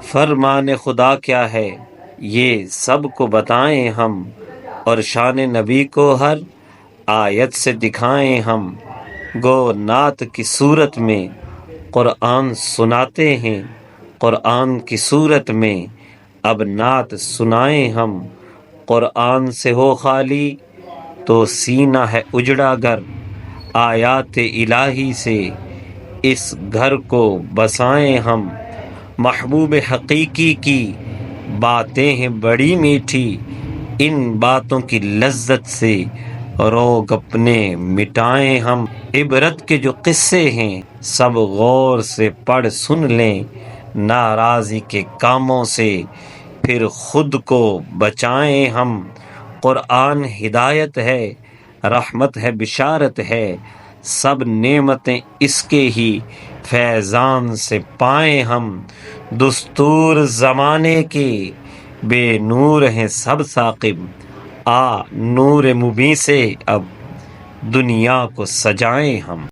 فرمان خدا کیا ہے یہ سب کو بتائیں ہم، اور شان نبی کو ہر آیت سے دکھائیں ہم۔ گو نعت کی صورت میں قرآن سناتے ہیں، قرآن کی صورت میں اب نعت سنائیں ہم۔ قرآن سے ہو خالی تو سینہ ہے اجڑا گھر، آیات الہی سے اس گھر کو بسائیں ہم۔ محبوب حقیقی کی باتیں ہیں بڑی میٹھی، ان باتوں کی لذت سے روگ اپنے مٹائیں ہم۔ عبرت کے جو قصے ہیں سب غور سے پڑھ سن لیں، ناراضی کے کاموں سے پھر خود کو بچائیں ہم۔ قرآن ہدایت ہے، رحمت ہے، بشارت ہے، سب نعمتیں اس کے ہی فیضان سے پائیں ہم۔ دستور زمانے کے بے نور ہیں سب ثاقب، نور مبیں سے اب دنیا کو سجائیں ہم۔